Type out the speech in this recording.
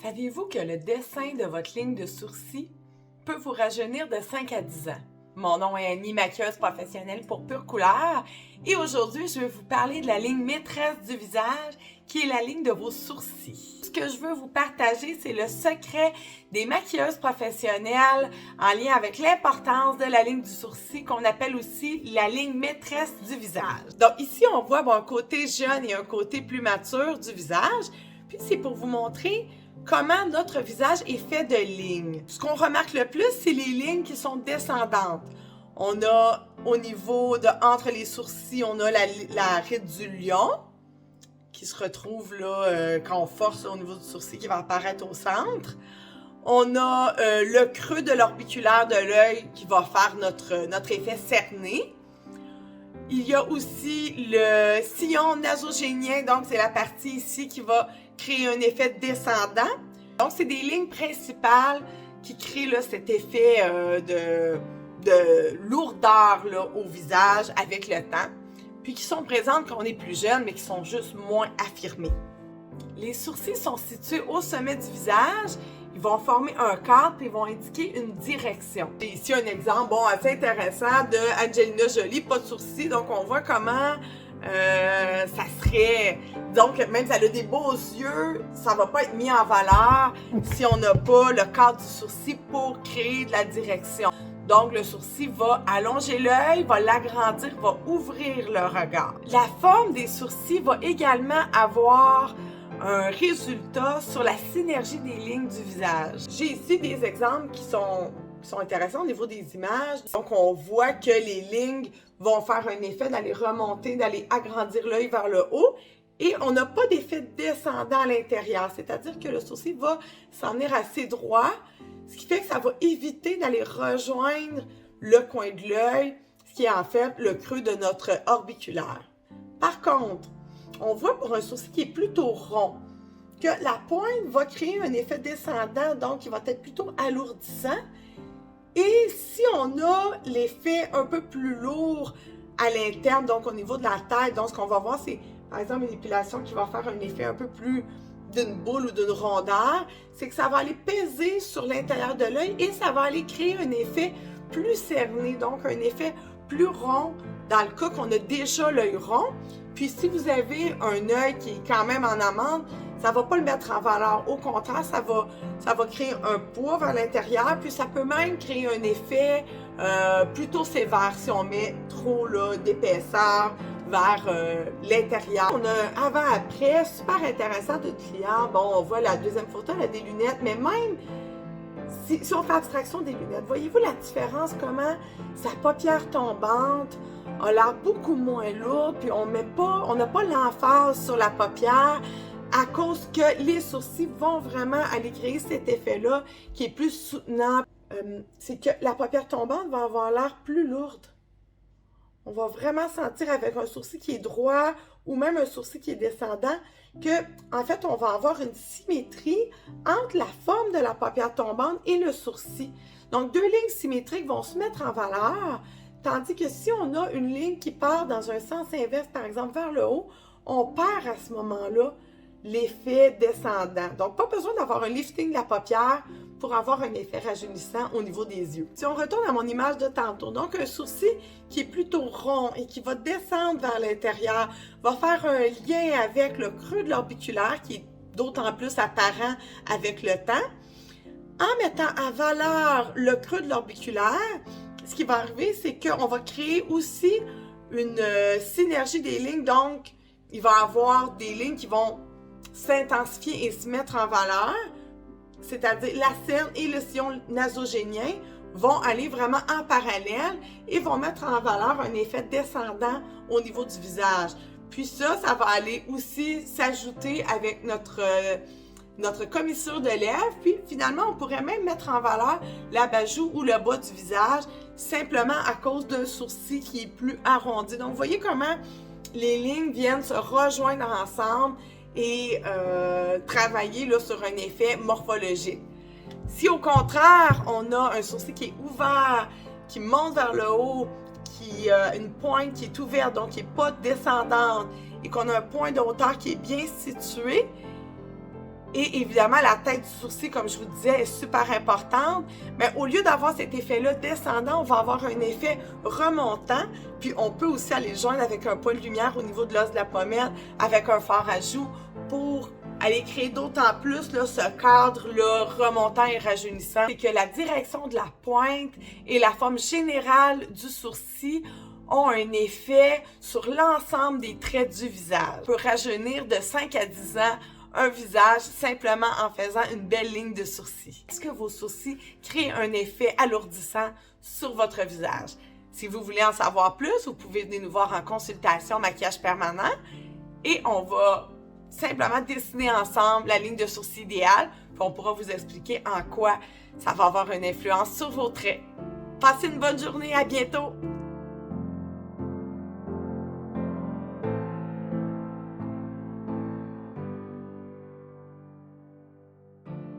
Saviez-vous que le dessin de votre ligne de sourcils peut vous rajeunir de 5 à 10 ans? Mon nom est Annie, maquilleuse professionnelle pour Pure Couleur et aujourd'hui, je vais vous parler de la ligne maîtresse du visage qui est la ligne de vos sourcils. Ce que je veux vous partager, c'est le secret des maquilleuses professionnelles en lien avec l'importance de la ligne du sourcil qu'on appelle aussi la ligne maîtresse du visage. Donc ici, on voit un côté jeune et un côté plus mature du visage. Puis c'est pour vous montrer comment notre visage est fait de lignes. Ce qu'on remarque le plus, c'est les lignes qui sont descendantes. On a au niveau de entre les sourcils, on a la ride du lion qui se retrouve là quand on force au niveau du sourcil qui va apparaître au centre. On a le creux de l'orbiculaire de l'œil qui va faire notre effet cerné. Il y a aussi le sillon nasogénien, donc c'est la partie ici qui va créer un effet descendant. Donc, c'est des lignes principales qui créent là, cet effet de lourdeur là, au visage avec le temps, puis qui sont présentes quand on est plus jeune, mais qui sont juste moins affirmées. Les sourcils sont situés au sommet du visage. Ils vont former un cadre et ils vont indiquer une direction. Et ici, un exemple assez intéressant de Angelina Jolie, pas de sourcils. Donc, on voit comment ça serait... Donc, même si elle a des beaux yeux, ça ne va pas être mis en valeur si on n'a pas le cadre du sourcil pour créer de la direction. Donc, le sourcil va allonger l'œil, va l'agrandir, va ouvrir le regard. La forme des sourcils va également avoir un résultat sur la synergie des lignes du visage. J'ai ici des exemples qui sont intéressants au niveau des images. Donc, on voit que les lignes vont faire un effet d'aller remonter, d'aller agrandir l'œil vers le haut. Et on n'a pas d'effet descendant à l'intérieur, c'est-à-dire que le sourcil va s'en venir assez droit, ce qui fait que ça va éviter d'aller rejoindre le coin de l'œil, ce qui est en fait le creux de notre orbiculaire. Par contre, on voit pour un sourcil qui est plutôt rond, que la pointe va créer un effet descendant, donc qui va être plutôt alourdissant. Et si on a l'effet un peu plus lourd à l'interne, donc au niveau de la tête, donc ce qu'on va voir, c'est par exemple une épilation qui va faire un effet un peu plus d'une boule ou d'une rondeur, c'est que ça va aller peser sur l'intérieur de l'œil et ça va aller créer un effet plus cerné, donc un effet plus rond dans le cas qu'on a déjà l'œil rond. Puis si vous avez un œil qui est quand même en amande, ça ne va pas le mettre en valeur. Au contraire, ça va créer un poids vers l'intérieur, puis ça peut même créer un effet plutôt sévère si on met trop d'épaisseur vers l'intérieur. On a un avant-après super intéressant de client. Bon, on voit la deuxième photo, elle a des lunettes, mais même si on fait abstraction des lunettes, voyez-vous la différence, comment sa paupière tombante a l'air beaucoup moins lourde, puis on n'a pas l'emphase sur la paupière à cause que les sourcils vont vraiment aller créer cet effet-là qui est plus soutenant. C'est que la paupière tombante va avoir l'air plus lourde. On va vraiment sentir avec un sourcil qui est droit ou même un sourcil qui est descendant que, en fait, on va avoir une symétrie entre la forme de la paupière tombante et le sourcil. Donc, deux lignes symétriques vont se mettre en valeur, tandis que si on a une ligne qui part dans un sens inverse, par exemple vers le haut, on perd à ce moment-là l'effet descendant. Donc, pas besoin d'avoir un lifting de la paupière pour avoir un effet rajeunissant au niveau des yeux. Si on retourne à mon image de tantôt, donc un sourcil qui est plutôt rond et qui va descendre vers l'intérieur, va faire un lien avec le creux de l'orbiculaire qui est d'autant plus apparent avec le temps. En mettant à valeur le creux de l'orbiculaire, ce qui va arriver, c'est qu'on va créer aussi une synergie des lignes. Donc, il va y avoir des lignes qui vont s'intensifier et se mettre en valeur, c'est-à-dire la cerne et le sillon nasogénien vont aller vraiment en parallèle et vont mettre en valeur un effet descendant au niveau du visage. Puis ça va aller aussi s'ajouter avec notre commissure de lèvres, puis finalement on pourrait même mettre en valeur l'abat-joue ou le bas du visage simplement à cause d'un sourcil qui est plus arrondi. Donc vous voyez comment les lignes viennent se rejoindre ensemble et travailler là, sur un effet morphologique. Si au contraire, on a un sourcil qui est ouvert, qui monte vers le haut, qui a une pointe qui est ouverte, donc qui n'est pas descendante, et qu'on a un point de hauteur qui est bien situé, Et évidemment, la tête du sourcil, comme je vous disais, est super importante. Mais au lieu d'avoir cet effet-là descendant, on va avoir un effet remontant. Puis on peut aussi aller le joindre avec un point de lumière au niveau de l'os de la pommette, avec un fard à joues pour aller créer d'autant plus là, ce cadre-là remontant et rajeunissant. C'est que la direction de la pointe et la forme générale du sourcil ont un effet sur l'ensemble des traits du visage. On peut rajeunir de 5 à 10 ans un visage simplement en faisant une belle ligne de sourcils. Est-ce que vos sourcils créent un effet alourdissant sur votre visage? Si vous voulez en savoir plus, vous pouvez venir nous voir en consultation maquillage permanent et on va simplement dessiner ensemble la ligne de sourcils idéale, puis on pourra vous expliquer en quoi ça va avoir une influence sur vos traits. Passez une bonne journée, à bientôt!